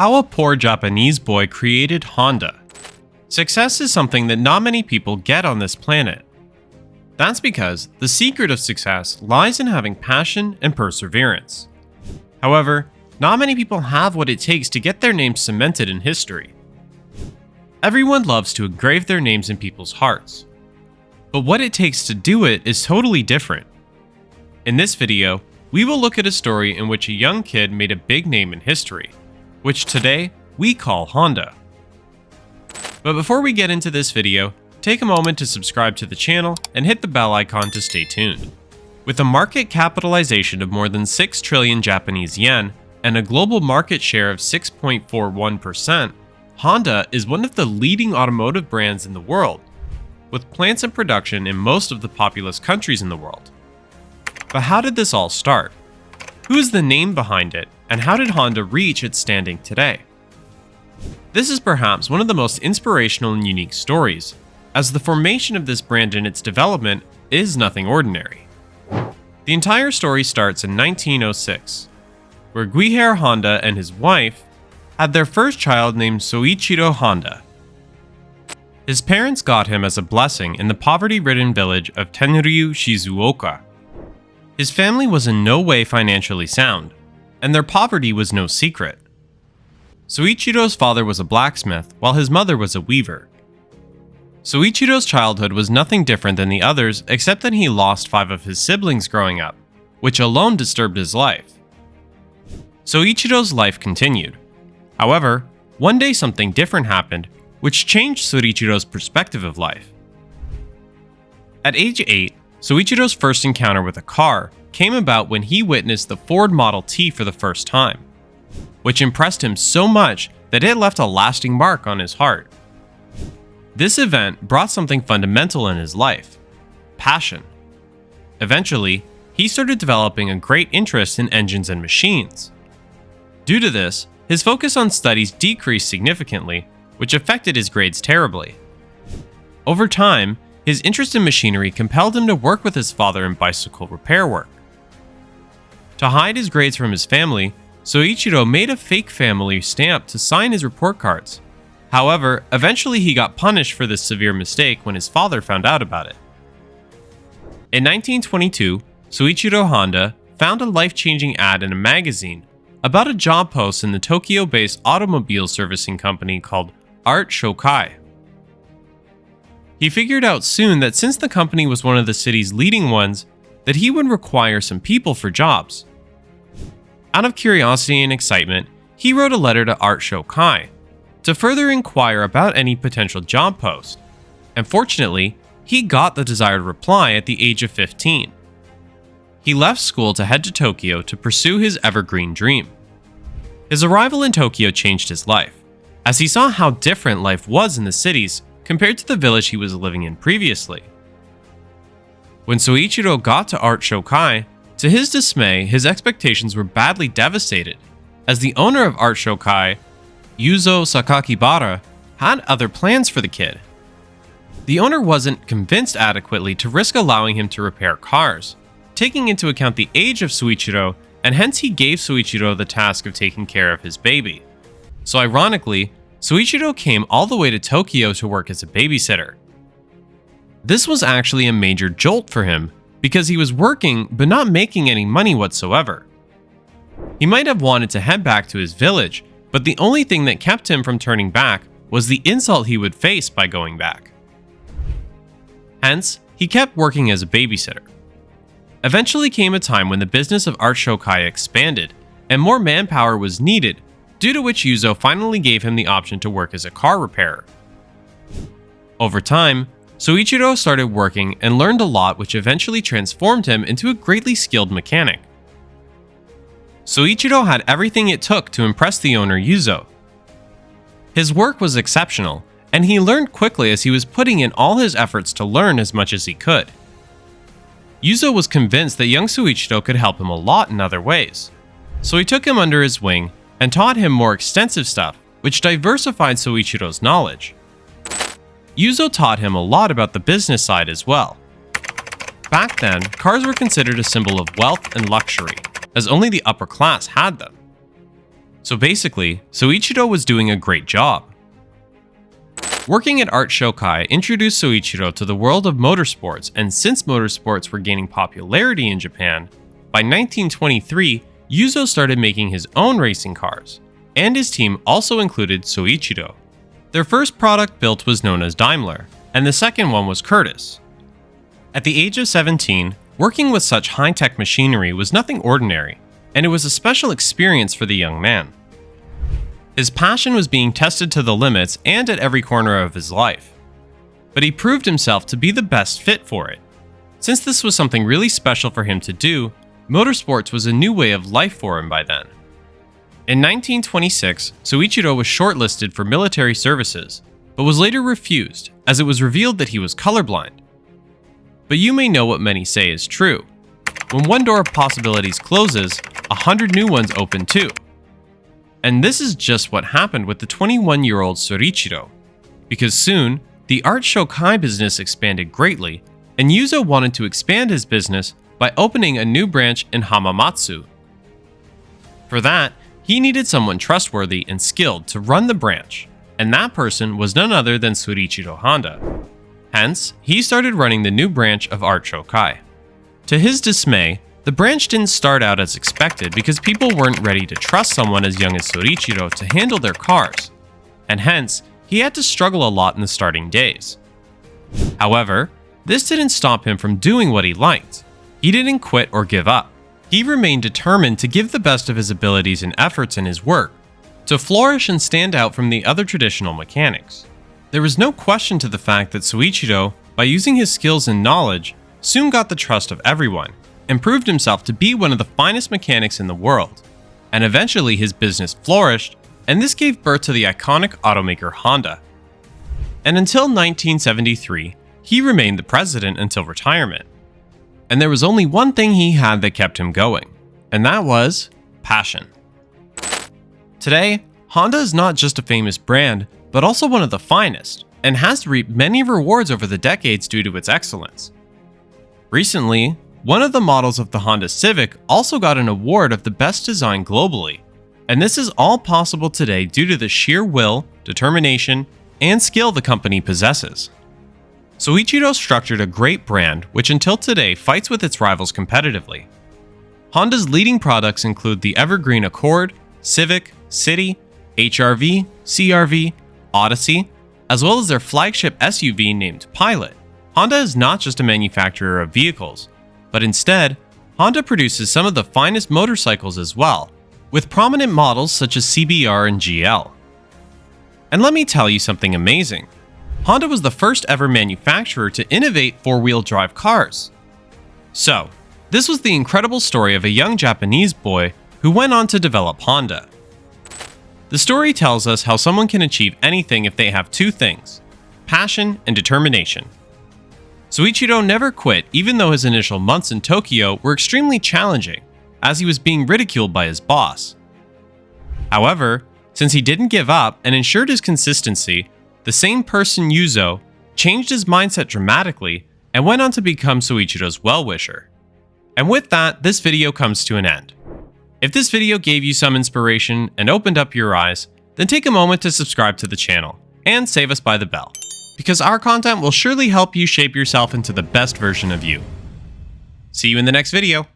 How a poor Japanese boy created Honda. Success is something that not many people get on this planet. That's because the secret of success lies in having passion and perseverance. However, not many people have what it takes to get their names cemented in history. Everyone loves to engrave their names in people's hearts. But what it takes to do it is totally different. In this video, we will look at a story in which a young kid made a big name in history, which today we call Honda. But before we get into this video, take a moment to subscribe to the channel and hit the bell icon to stay tuned. With a market capitalization of more than 6 trillion Japanese yen and a global market share of 6.41%, Honda is one of the leading automotive brands in the world, with plants and production in most of the populous countries in the world. But how did this all start? Who is the name behind it, and how did Honda reach its standing today? This is perhaps one of the most inspirational and unique stories, as the formation of this brand and its development is nothing ordinary. The entire story starts in 1906, where Soichiro Honda and his wife had their first child named Soichiro Honda. His parents got him as a blessing in the poverty-ridden village of Tenryu, Shizuoka. His family was in no way financially sound, and their poverty was no secret. Soichiro's father was a blacksmith, while his mother was a weaver. Soichiro's childhood was nothing different than the others, except that he lost 5 of his siblings growing up, which alone disturbed his life. Soichiro's life continued. However, one day something different happened, which changed Soichiro's perspective of life. At age 8, Soichiro's first encounter with a car came about when he witnessed the Ford Model T for the first time, which impressed him so much that it left a lasting mark on his heart. This event brought something fundamental in his life: passion. Eventually, he started developing a great interest in engines and machines. Due to this, his focus on studies decreased significantly, which affected his grades terribly. Over time, his interest in machinery compelled him to work with his father in bicycle repair work. To hide his grades from his family, Soichiro made a fake family stamp to sign his report cards. However, eventually he got punished for this severe mistake when his father found out about it. In 1922, Soichiro Honda found a life-changing ad in a magazine about a job post in the Tokyo-based automobile servicing company called Art Shokai. He figured out soon that since the company was one of the city's leading ones, that he would require some people for jobs. Out of curiosity and excitement, he wrote a letter to Art Shokai to further inquire about any potential job post, and fortunately, he got the desired reply at the age of 15. He left school to head to Tokyo to pursue his evergreen dream. His arrival in Tokyo changed his life, as he saw how different life was in the cities compared to the village he was living in previously. When Soichiro got to Art Shokai, to his dismay, his expectations were badly devastated, as the owner of Art Shokai, Yuzo Sakakibara, had other plans for the kid. The owner wasn't convinced adequately to risk allowing him to repair cars, taking into account the age of Soichiro, and hence he gave Soichiro the task of taking care of his baby. So ironically, Soichiro came all the way to Tokyo to work as a babysitter. This was actually a major jolt for him, because he was working but not making any money whatsoever. He might have wanted to head back to his village, but the only thing that kept him from turning back was the insult he would face by going back. Hence, he kept working as a babysitter. Eventually came a time when the business of Art Shokai expanded, and more manpower was needed, due to which Yuzo finally gave him the option to work as a car repairer. Over time, Soichiro started working and learned a lot, which eventually transformed him into a greatly skilled mechanic. Soichiro had everything it took to impress the owner Yuzo. His work was exceptional, and he learned quickly as he was putting in all his efforts to learn as much as he could. Yuzo was convinced that young Soichiro could help him a lot in other ways, so he took him under his wing and taught him more extensive stuff, which diversified Soichiro's knowledge. Yuzo taught him a lot about the business side as well. Back then, cars were considered a symbol of wealth and luxury, as only the upper class had them. So basically, Soichiro was doing a great job. Working at Art Shokai introduced Soichiro to the world of motorsports, and since motorsports were gaining popularity in Japan, by 1923, Yuzo started making his own racing cars, and his team also included Soichiro. Their first product built was known as Daimler, and the second one was Curtis. At the age of 17, working with such high-tech machinery was nothing ordinary, and it was a special experience for the young man. His passion was being tested to the limits and at every corner of his life. But he proved himself to be the best fit for it. Since this was something really special for him to do, motorsports was a new way of life for him by then. In 1926, Soichiro was shortlisted for military services, but was later refused as it was revealed that he was colorblind. But you may know what many say is true. When one door of possibilities closes, 100 new ones open too. And this is just what happened with the 21-year-old Soichiro, because soon, the Art Shokai business expanded greatly, and Yuzo wanted to expand his business by opening a new branch in Hamamatsu. For that, he needed someone trustworthy and skilled to run the branch, and that person was none other than Soichiro Honda. Hence, he started running the new branch of Art Shokai. To his dismay, the branch didn't start out as expected because people weren't ready to trust someone as young as Soichiro to handle their cars, and hence, he had to struggle a lot in the starting days. However, this didn't stop him from doing what he liked. He didn't quit or give up. He remained determined to give the best of his abilities and efforts in his work, to flourish and stand out from the other traditional mechanics. There was no question to the fact that Soichiro, by using his skills and knowledge, soon got the trust of everyone, and proved himself to be one of the finest mechanics in the world. And eventually his business flourished, and this gave birth to the iconic automaker Honda. And until 1973, he remained the president until retirement. And there was only one thing he had that kept him going, and that was passion. Today, Honda is not just a famous brand, but also one of the finest, and has reaped many rewards over the decades due to its excellence. Recently, one of the models of the Honda Civic also got an award of the best design globally, and this is all possible today due to the sheer will, determination, and skill the company possesses. Soichiro structured a great brand which until today fights with its rivals competitively. Honda's leading products include the evergreen Accord, Civic, City, HR-V, CR-V, Odyssey, as well as their flagship SUV named Pilot. Honda is not just a manufacturer of vehicles, but instead, Honda produces some of the finest motorcycles as well, with prominent models such as CBR and GL. And let me tell you something amazing. Honda was the first ever manufacturer to innovate four-wheel drive cars. So, this was the incredible story of a young Japanese boy who went on to develop Honda. The story tells us how someone can achieve anything if they have two things: passion and determination. Soichiro never quit even though his initial months in Tokyo were extremely challenging, as he was being ridiculed by his boss. However, since he didn't give up and ensured his consistency, the same person, Yuzo, changed his mindset dramatically and went on to become Soichiro's well-wisher. And with that, this video comes to an end. If this video gave you some inspiration and opened up your eyes, then take a moment to subscribe to the channel and save us by the bell, because our content will surely help you shape yourself into the best version of you. See you in the next video.